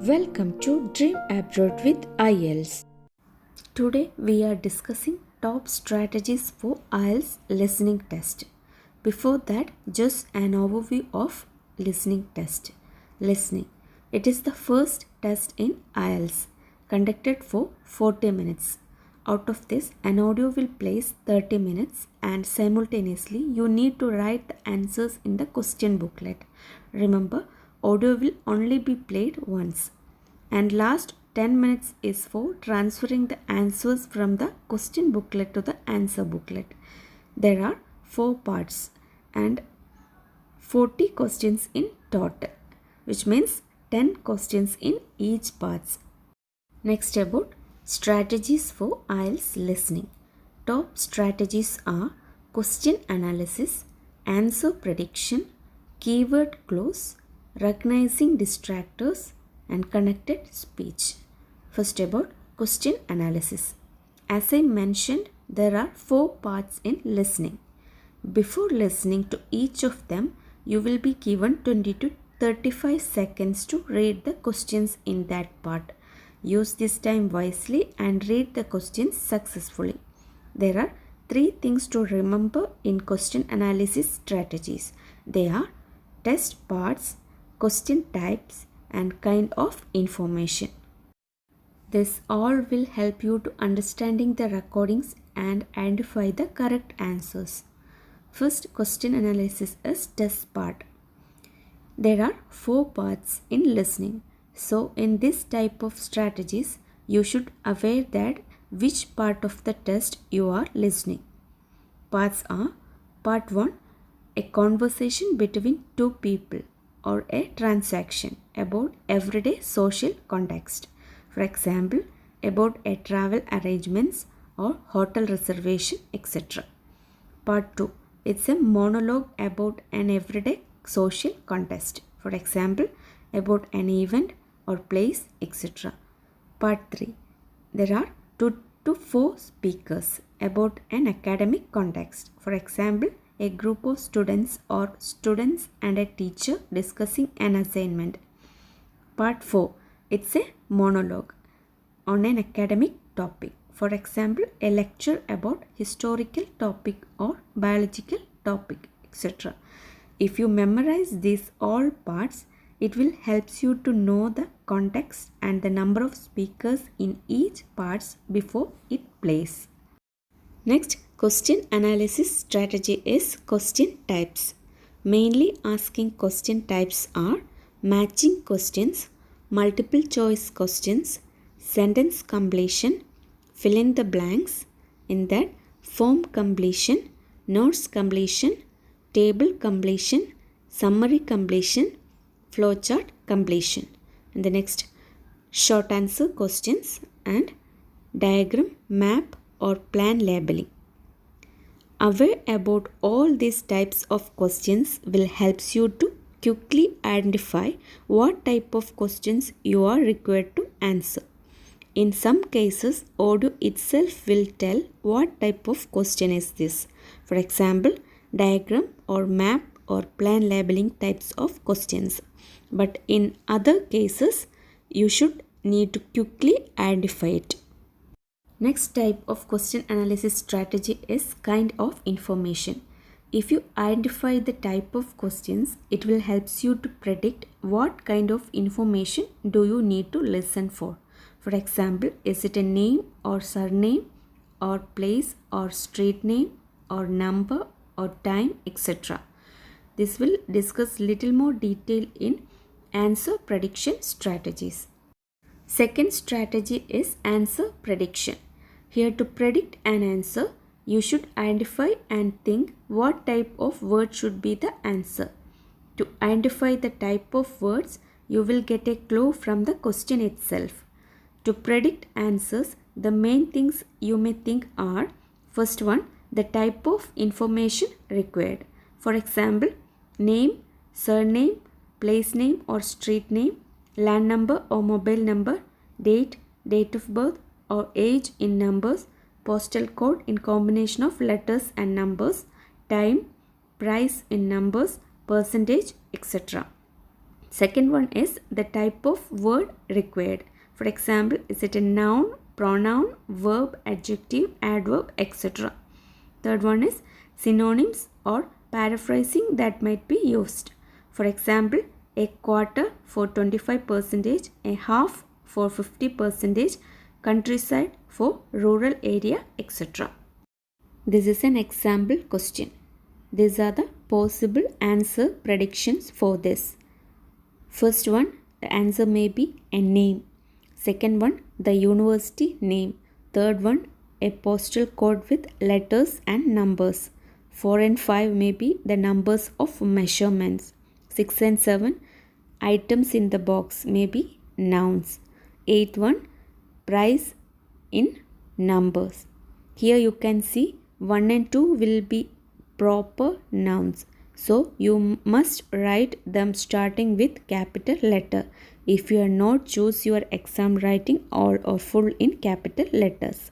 Welcome to Dream Abroad with IELTS. Today we are discussing top strategies for IELTS listening test. Before that, just an overview of listening test. Listening. It is the first test in IELTS, conducted for 40 minutes. Out of this, an audio will place 30 minutes and simultaneously you need to write the answers in the question booklet. Remember, audio will only be played once. And last 10 minutes is for transferring the answers from the question booklet to the answer booklet. There are 4 parts and 40 questions in total, which means 10 questions in each part. Next, about strategies for IELTS listening. Top strategies are question analysis, answer prediction, keyword clues, recognizing distractors, and connected speech. First, about question analysis. As I mentioned, there are 4 parts in listening. Before listening to each of them, you will be given 20 to 35 seconds to read the questions in that part. Use this time wisely and read the questions successfully. There are 3 things to remember in question analysis strategies. They are test parts, question types, and kind of information. This all will help you to understanding the recordings and identify the correct answers. First, question analysis is test part. There are 4 parts in listening. So in this type of strategies, you should aware that which part of the test you are listening. Parts are: part 1, a conversation between 2 people or a transaction about everyday social context. For example, about a travel arrangements or hotel reservation, etc. Part 2, it's a monologue about an everyday social context. For example, about an event or place, etc. Part 3, there are 2 to 4 speakers about an academic context. For example, a group of students or students and a teacher discussing an assignment. Part 4, it's a monologue on an academic topic. For example, a lecture about historical topic or biological topic, etc. If you memorize these all parts, it will help you to know the context and the number of speakers in each parts before it plays. Next, question analysis strategy is question types. Mainly asking question types are matching questions, multiple choice questions, sentence completion, fill in the blanks, in that form completion, notes completion, table completion, summary completion, flowchart completion. And the next, short answer questions and diagram, map, or plan labeling. Aware about all these types of questions will help you to quickly identify what type of questions you are required to answer. In some cases, audio itself will tell what type of question is this. For example, diagram or map or plan labeling types of questions. But in other cases, you should need to quickly identify it. Next type of question analysis strategy is kind of information. If you identify the type of questions, it will help you to predict what kind of information do you need to listen for. For example, is it a name or surname or place or street name or number or time, etc. This will discuss little more detail in answer prediction strategies. Second strategy is answer prediction. Here, to predict an answer, you should identify and think what type of word should be the answer. To identify the type of words, you will get a clue from the question itself. To predict answers, the main things you may think are: first one, the type of information required. For example, name, surname, place name or street name, land number or mobile number, date, date of birth or age in numbers, postal code in combination of letters and numbers, time, price in numbers, percentage, etc. Second one is the type of word required. For example, is it a noun, pronoun, verb, adjective, adverb, etc. Third one is synonyms or paraphrasing that might be used. For example, a quarter for 25%, a half for 50%, countryside for rural area, etc. This is an example question. These are the possible answer predictions for this. First one, the answer may be a name. Second one, the university name. Third one, a postal code with letters and numbers. 4 and 5 may be the numbers of measurements. 6 and 7, items in the box may be nouns. 8th one, price in numbers. Here you can see 1 and 2 will be proper nouns. So you must write them starting with capital letter. If you are not, choose your exam writing all or full in capital letters.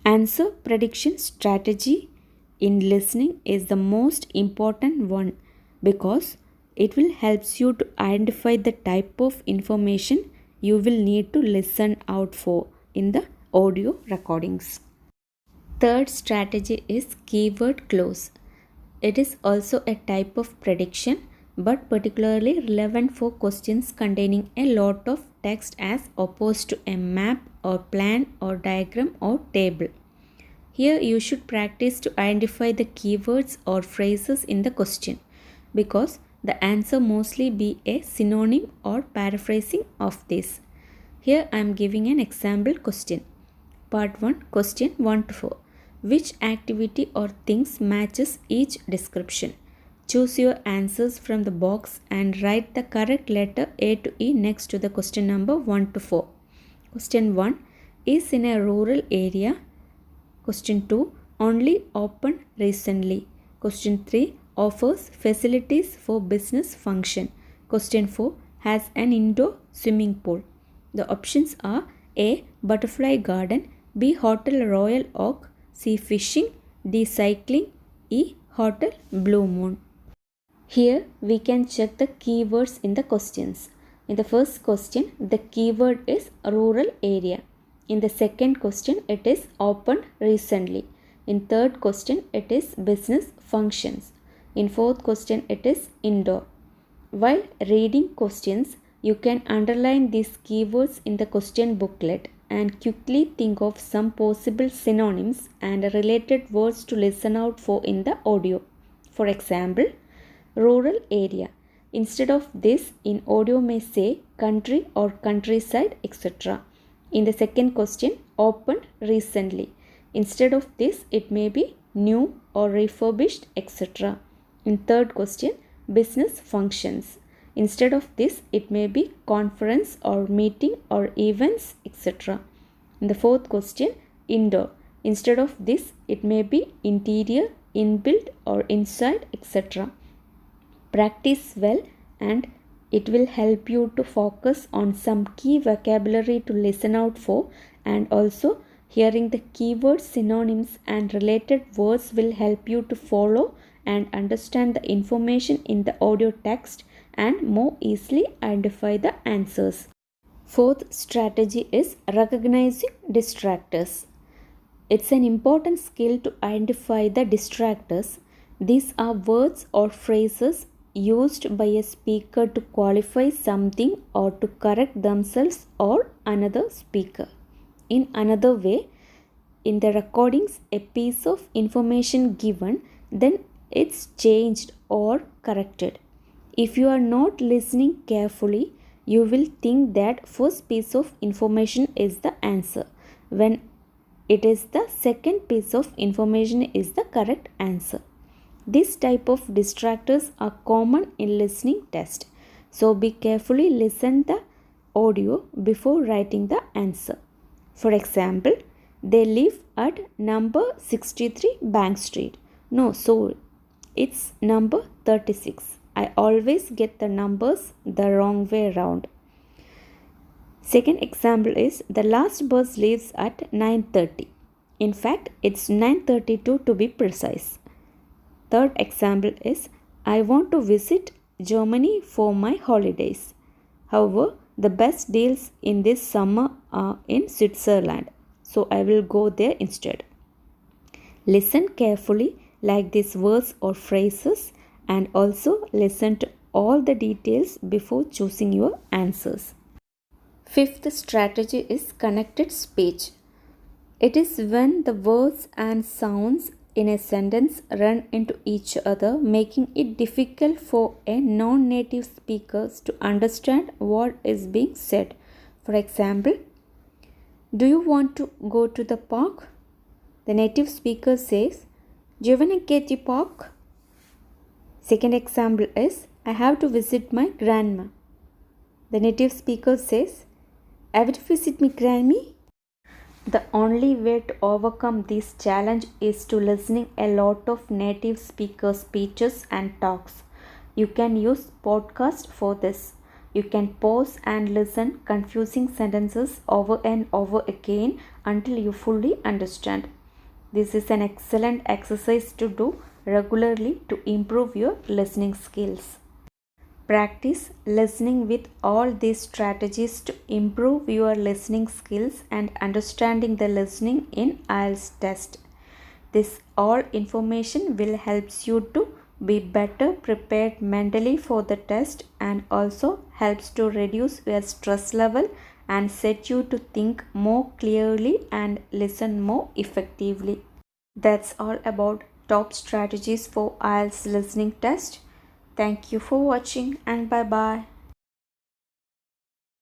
Answer prediction strategy in listening is the most important one because it will help you to identify the type of information you will need to listen out for in the audio recordings. Third strategy is keyword close. It is also a type of prediction but particularly relevant for questions containing a lot of text as opposed to a map or plan or diagram or table. Here you should practice to identify the keywords or phrases in the question because the answer mostly be a synonym or paraphrasing of this. Here I am giving an example question. Part 1, question 1 to 4. Which activity or things matches each description? Choose your answers from the box and write the correct letter A to E next to the question number 1 to 4. Question 1 is in a rural area. Question 2 only opened recently. Question 3 offers facilities for business function. Question 4 has an indoor swimming pool. The options are A. Butterfly garden, B. Hotel Royal Oak, C. Fishing, D. Cycling, E. Hotel Blue Moon. Here we can check the keywords in the questions. In the first question, the keyword is rural area. In the second question, it is opened recently. In third question, it is business functions. In fourth question, it is indoor. While reading questions, you can underline these keywords in the question booklet and quickly think of some possible synonyms and related words to listen out for in the audio. For example, rural area. Instead of this, in audio may say country or countryside, etc. In the second question, opened recently. Instead of this, it may be new or refurbished, etc. In third question, business functions. Instead of this, it may be conference or meeting or events, etc. In the fourth question, indoor. Instead of this, it may be interior, inbuilt or inside, etc. Practice well and it will help you to focus on some key vocabulary to listen out for, and also hearing the keywords, synonyms and related words will help you to follow and understand the information in the audio text and more easily identify the answers. Fourth strategy is recognizing distractors. It's an important skill to identify the distractors. These are words or phrases used by a speaker to qualify something or to correct themselves or another speaker. In another way, in the recordings, a piece of information given, then it's changed or corrected. If you are not listening carefully, you will think that first piece of information is the answer, when it is the second piece of information is the correct answer. This type of distractors are common in listening test. So be carefully listen the audio before writing the answer. For example, they live at number 63 Bank Street. No, sorry, it's number 36. I always get the numbers the wrong way round. Second example is the last bus leaves at 9:30. In fact, it's 9:32 to be precise. Third example is I want to visit Germany for my holidays. However, the best deals in this summer are in Switzerland, so I will go there instead. Listen carefully, like these words or phrases, and also listen to all the details before choosing your answers. Fifth strategy is connected speech. It is when the words and sounds in a sentence run into each other, making it difficult for a non-native speaker to understand what is being said. For example, do you want to go to the park? The native speaker says, do you want to get the park? Second example is, I have to visit my grandma. The native speaker says, I will visit my Grammy. The only way to overcome this challenge is to listening a lot of native speaker speeches and talks. You can use podcast for this. You can pause and listen confusing sentences over and over again until you fully understand. This is an excellent exercise to do regularly to improve your listening skills. Practice listening with all these strategies to improve your listening skills and understanding the listening in IELTS test. This all information will help you to be better prepared mentally for the test and also helps to reduce your stress level and set you to think more clearly and listen more effectively. That's all about top strategies for IELTS listening test. Thank you for watching and bye bye.